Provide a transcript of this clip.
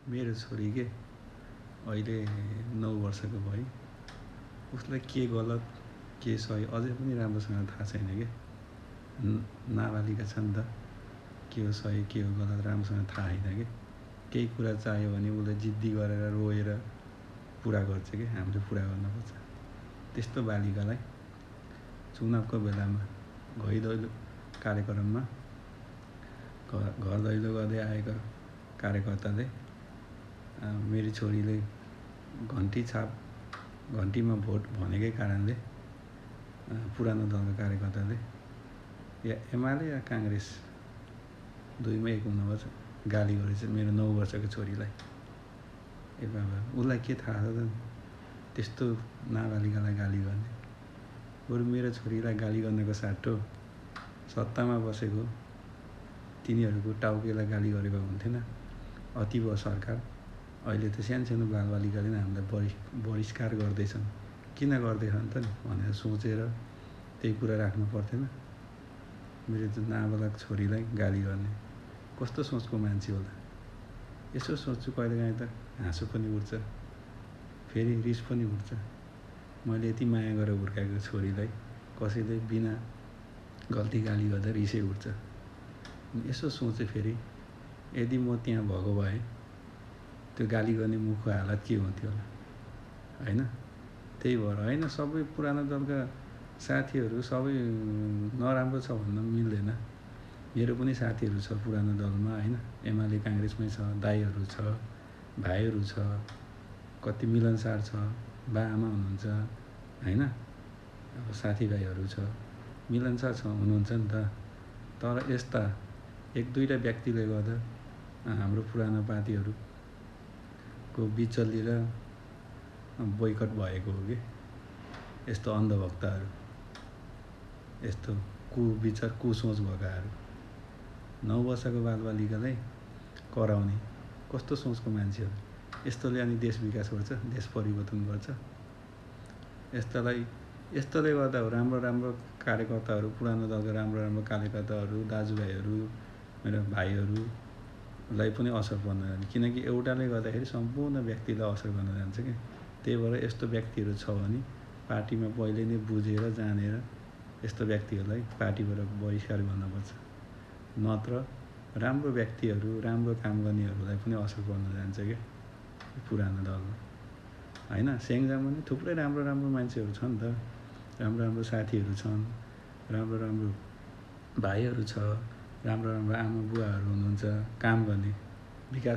मेरो छोरी के अहिले 9 वर्षको भयो। उसलाई के गलत के सही अझै पनि राम्रोसँग थाहा छैन के। नाबालिका छ नि त, के हो सही के हो गलत राम्रोसँग थाहा छैन के। केही कुरा चाहियो भने उसले जिद्दी गरेर रोएर पुरा गर्छ कि हामीले पुरा गर्नुपर्छ। त्यस्तो बालिकालाई चुनावको बेलामा घैदैलो कार्यक्रममा घर दैलो गर्दै आएका कार्यकर्ताले मेरी छोरीले घन्टीमा भोट भनेकै कारणले पुरानो दलका कार्यकर्ताले या एमाले या काङ्ग्रेस दुईमा एक हुनुपर्छ गाली गरेछ मेरो 9 वर्षको छोरीलाई। ए बाबा, उसलाई के थाहा छ त त्यस्तो नाबालिकालाई गाली गर्ने। बरु मेरो छोरीलाई गाली गर्नको साटो सत्तामा बसेको तिनीहरूको टाउकेलाई गाली गरेको हुन्थेन। अति भयो सरकार। अहिले त सानो बालबालिकाले नै हामीलाई बहिष्कार गर्दैछन्। किन गर्दैछन् त नि भनेर सोचेर त्यही कुरा राख्नु पर्थेन। मेरो त नाबालक छोरीलाई गाली गर्ने कस्तो सोचको मान्छे होला। यसो सोच्छु कहिलेकाहीँ त हाँसो पनि उठ्छ, फेरि रिस पनि उठ्छ। मैले यति माया गरेर हुर्काएको छोरीलाई कसैले बिना गल्ती गाली गर्दा रिसै उठ्छ। यसो सोचेँ फेरि यदि म त्यहाँ भएको भए त्यो गाली गर्ने मुखको हालत के हुन्थ्यो होला, होइन? त्यही भएर होइन, सबै पुरानो दलका साथीहरू सबै नराम्रो छ भन्न मिल्दैन। मेरो पनि साथीहरू छ पुरानो दलमा, होइन? एमाले काङ्ग्रेसमै छ, दाइहरू छ, भाइहरू छ, कति मिलनसार छ, बा आमा हुनुहुन्छ, होइन? अब साथीभाइहरू छ, मिलनसार हुनुहुन्छ नि त। तर यस्ता एक दुईवटा व्यक्तिले गर्दा हाम्रो पुरानो पार्टीहरूको बिचल्ली र बोइकट भएको हो कि। यस्तो अन्धभक्तहरू, यस्तो कुविचार कुसोच भएकाहरू 9 वर्षको बालबालिकालाई कराउने कस्तो सोचको मान्छे हो। यस्तोले अनि देश विकास गर्छ, देश परिवर्तन गर्छ। यस्तोले गर्दा हो राम्रो कार्यकर्ताहरू, पुरानो दलका राम्रो कार्यकर्ताहरू, दाजुभाइहरू, मेरो भाइहरूलाई पनि असर पर्न जान्छ। किनकि एउटाले गर्दाखेरि सम्पूर्ण व्यक्तिलाई असर गर्न जान्छ क्या। त्यही भएर यस्तो व्यक्तिहरू छ भने पार्टीमा पहिले नै बुझेर जानेर यस्तो व्यक्तिहरूलाई पार्टीबाट बहिष्कार गर्नुपर्छ। नत्र राम्रो व्यक्तिहरू, राम्रो काम गर्नेहरूलाई पनि असर पर्न जान्छ क्या पुरानो दलमा, होइन? स्याङ्जामा नि थुप्रै राम्रो मान्छेहरू छ नि त, राम्रो साथीहरू छन्, राम्रो भाइहरू छ, राम्रो आमा बुवाहरू हुनुहुन्छ काम गर्ने, विकास